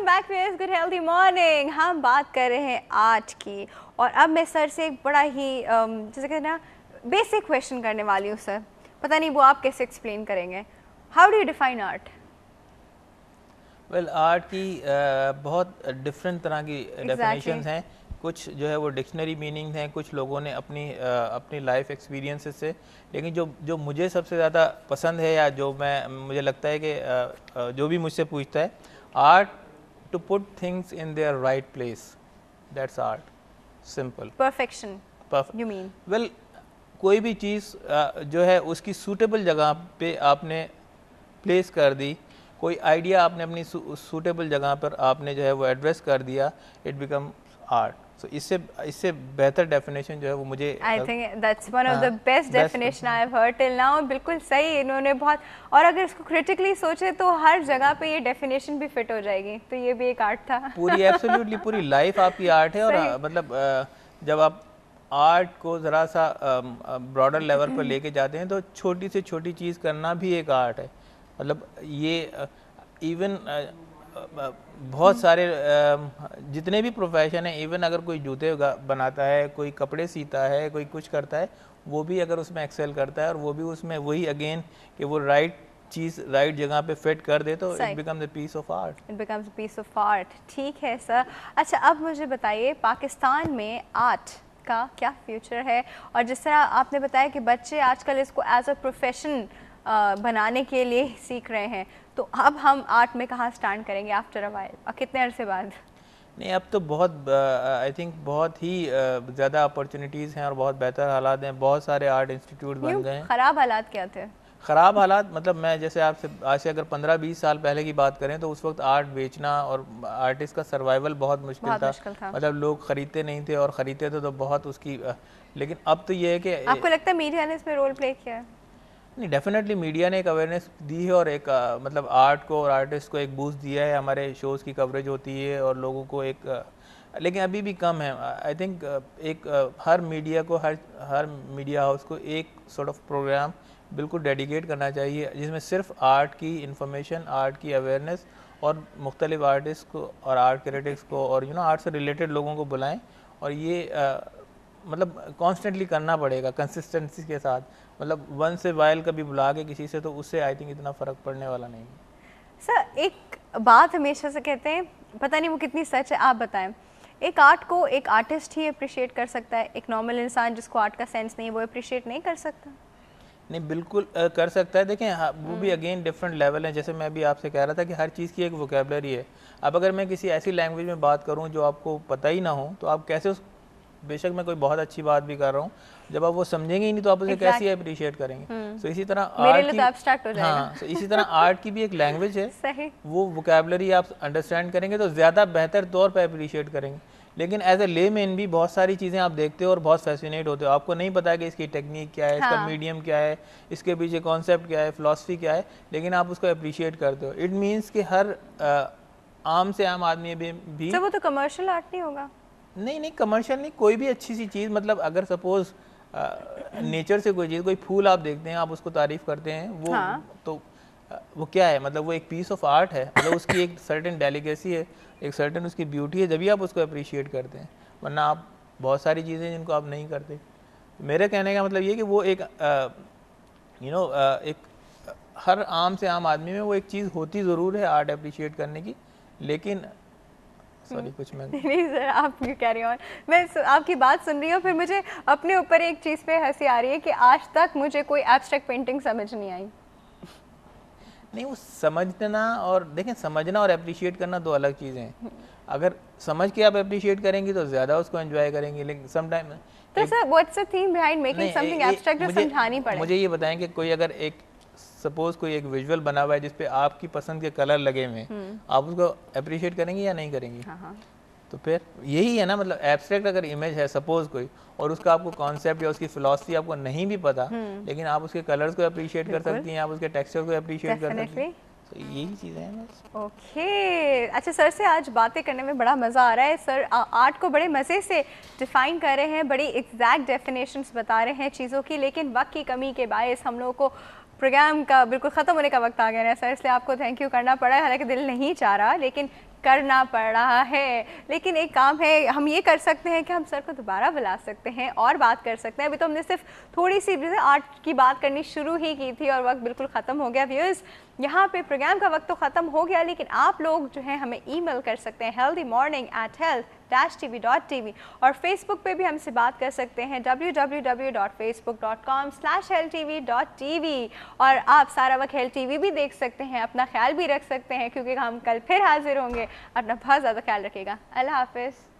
Back to good healthy morning. हम बात कर रहे हैं आर्ट की और अब मैं सर से एक बड़ा ही जैसे कहते ना बेसिक क्वेश्चन करने वाली हूँ सर। पता नहीं वो आप कैसे एक्सप्लेन करेंगे। How do you define art? Well art की बहुत डिफरेंट तरह की डेफिनेशंस हैं। कुछ जो है वो डिक्शनरी मीनिंग हैं, कुछ लोगों ने अपनी लाइफ एक्सपीरियंसेस से, लेकिन जो मुझे सबसे ज़्यादा पसंद है या जो मुझे लगता है कि जो भी मुझसे पूछता है, art to put things in their right place, that's art. Simple. Perfection you mean? Well कोई भी चीज़ जो है उसकी सूटेबल जगह पे आपने प्लेस कर दी, कोई आइडिया आपने अपनी सूटेबल जगह पर आपने जो है वो एड्रेस कर दिया, इट बिकम आर्ट। सो इससे बेहतर डेफिनेशन जो है वो मुझे I think that's one of the best definition I have heard till now. बिल्कुल सही इन्होंने बहुत, और अगर इसको क्रिटिकली सोचे तो हर जगह पे ये डेफिनेशन भी फिट हो जाएगी। तो ये भी एक आर्ट था। पूरी एब्सोल्युटली पूरी लाइफ आपकी आर्ट है। और मतलब जब आप आर्ट को ज़रा सा ब्रॉडर लेवल पर लेके जाते हैं तो छोटी से छोटी चीज़ करना भी एक आर्ट है। मतलब ये इवन बहुत सारे जितने भी प्रोफेशन है, इवन अगर कोई जूते बनाता है, कोई कपड़े सीता है, कोई कुछ करता है, वो भी अगर उसमें एक्सेल करता है और वो भी उसमें वही अगेन कि वो राइट चीज़ राइट जगह पे फिट कर दे तो it becomes a piece of art. It becomes a piece of art. ठीक है सर। अच्छा अब मुझे बताइए पाकिस्तान में आर्ट का क्या फ्यूचर है? और जिस तरह आपने बताया कि बच्चे आजकल इसको एज अ प्रोफेशन बनाने के लिए सीख रहे हैं, तो अब हम आर्ट में कहाँ स्टैंड करेंगे आफ्टर अ वाइल और कितने अरसे बाद? नहीं, अब तो बहुत आई थिंक बहुत ही ज़्यादा अपॉर्चुनिटीज़ हैं और बहुत बेहतर हालात हैं। बहुत सारे आर्ट इंस्टीट्यूट बन गए हैं। ख़राब हालात क्या थे? ख़राब हालात मतलब मैं जैसे आपसे आज से अगर 15-20 साल पहले की बात करें तो उस वक्त आर्ट बेचना और आर्टिस्ट का सर्वाइवल बहुत मुश्किल था। मतलब लोग ख़रीदते नहीं थे और ख़रीदते थे तो बहुत उसकी लेकिन अब तो ये है कि आपको लगता है मीडिया ने इसमें रोल प्ले किया है? नहीं, डेफिनेटली मीडिया ने एक अवेयरनेस दी है और एक मतलब आर्ट को और आर्टिस्ट को एक बूस्ट दिया है। हमारे शोज़ की कवरेज होती है और लोगों को एक लेकिन अभी भी कम है। आई थिंक हर मीडिया को हर मीडिया हाउस को एक सॉर्ट ऑफ प्रोग्राम बिल्कुल डेडिकेट करना चाहिए जिसमें सिर्फ आर्ट की इंफॉर्मेशन, आर्ट की अवेयरनेस और मुख्तलिफ आर्टिस्ट को और आर्ट क्रिटिक्स को और आर्ट से रिलेटेड लोगों को बुलाएं। और ये मतलब कॉन्स्टेंटली करना पड़ेगा कंसिस्टेंसी के साथ। मतलब वन से वाइल कभी बुला के किसी से तो उससे आई थिंक इतना फ़र्क पड़ने वाला नहीं है। सर एक बात हमेशा से कहते हैं, पता नहीं वो कितनी सच है, आप बताएं। एक आर्ट को एक आर्टिस्ट ही अप्रिशिएट कर सकता है, एक नॉर्मल इंसान जिसको आर्ट का सेंस नहीं है वो अप्रिशिएट नहीं कर सकता? नहीं, बिल्कुल कर सकता है। देखें वो भी अगेन डिफरेंट लेवल है। जैसे मैं भी आपसे कह रहा था कि हर चीज़ की एक वोकेबलरी है। अब अगर मैं किसी ऐसी लैंग्वेज में बात करूं जो आपको पता ही ना हो तो आप कैसे उस, बेशक मैं कोई बहुत अच्छी बात भी कर रहा हूँ, जब आप वो समझेंगे ही नहीं तो आप उसे कैसे अप्रिशिएट करेंगे? सो इसी तरह आर्ट की, हाँ, so इसी तरह आर्ट की भी एक लैंग्वेज है। सही। वो वोकेबलरी आप अंडरस्टैंड करेंगे तो ज़्यादा बेहतर तौर पर अप्रिशिएट करेंगे। लेकिन एज ए लेमैन भी बहुत सारी चीज़ें आप देखते हो और बहुत फैसिनेट होते हो। आपको नहीं पता है कि इसकी टेक्निक क्या है, इसका मीडियम क्या है, इसके पीछे कॉन्सेप्ट क्या है, फिलॉसफी क्या है, लेकिन आप उसको अप्रिशिएट करते हो। इट मीन्स कि हर आम से आम आदमी भी तो वो तो कमर्शियल आर्ट नहीं होगा? नहीं, कमर्शियल नहीं, कोई भी अच्छी सी चीज़, मतलब अगर सपोज नेचर से कोई चीज़, कोई फूल आप देखते हैं, आप उसको तारीफ़ करते हैं, वो तो वो क्या है? मतलब वो एक पीस ऑफ आर्ट है। मतलब उसकी एक सर्टेन डेलिकेसी है, एक सर्टेन उसकी ब्यूटी है, जब भी आप उसको अप्रिशिएट करते हैं। वरना आप बहुत सारी चीज़ें जिनको आप नहीं करते। मेरे कहने का मतलब ये कि वो एक एक हर आम से आम आदमी में वो एक चीज़ होती ज़रूर है आर्ट अप्रिशिएट करने की। लेकिन सॉरी कुछ मैं नहीं सर, आप क्यों कह रही हो? मैं आपकी बात सुन रही हूँ, फिर मुझे अपने ऊपर एक चीज़ पे हंसी आ रही है कि आज तक मुझे कोई एब्स्ट्रैक्ट पेंटिंग समझ नहीं आई। नहीं, वो समझना और देखें, समझना और अप्रिशिएट करना दो अलग चीज़ें हैं। अगर समझ के आप अप्रिशिएट करेंगे तो ज़्यादा उसको एंजॉय करेंगे। लेकिन सम टाइम तो sir what's the theme behind making something abstract जो समझानी पड़े? मुझे ये बताएं कि कोई अगर एक सपोज कोई एक विजुअल बना हुआ है जिस पे आपकी पसंद के कलर लगे हुए हैं, आप उसको अप्रिशिएट करेंगे या नहीं करेंगे? हाँ। तो फिर यही है ना, मतलब एब्स्ट्रैक्ट अगर इमेज है सपोज कोई, और उसका आपको कॉन्सेप्ट या उसकी फिलॉसफी आपको नहीं भी पता, लेकिन आप उसके कलर्स को अप्रिशिएट कर सकती हैं, आप उसके टेक्सचर को अप्रिशिएट कर सकती हैं। तो यही चीज़ें हैं। ओके, अच्छा सर से आज बातें करने में बड़ा मज़ा आ रहा है। सर आर्ट को बड़े मज़े से डिफ़ाइन कर रहे हैं, बड़ी एग्जैक्ट डेफिनेशंस बता रहे हैं चीज़ों की, लेकिन वक्त की कमी के बायस हम लोगों को प्रोग्राम का बिल्कुल ख़त्म होने का वक्त आ गया है सर, इसलिए आपको थैंक यू करना पड़ा है। हालांकि दिल नहीं चाह रहा, लेकिन करना पड़ रहा है। लेकिन एक काम है, हम ये कर सकते हैं कि हम सर को दोबारा बुला सकते हैं और बात कर सकते हैं। अभी तो हमने सिर्फ थोड़ी सी आर्ट की बात करनी शुरू ही की थी और वक्त बिल्कुल ख़त्म हो गया। व्यूअर्स, यहाँ पे प्रोग्राम का वक्त तो ख़त्म हो गया, लेकिन आप लोग जो है हमें ईमेल कर सकते हैं healthymorning@health-tv और फेसबुक पे भी हमसे बात कर सकते हैं www.facebook.com/healthtv.tv। और आप सारा वक्त हेल्थ टीवी भी देख सकते हैं, अपना ख्याल भी रख सकते हैं, क्योंकि हम कल फिर हाजिर होंगे। अपना बहुत ज़्यादा ख्याल रखिएगा। अल्लाह हाफिज़।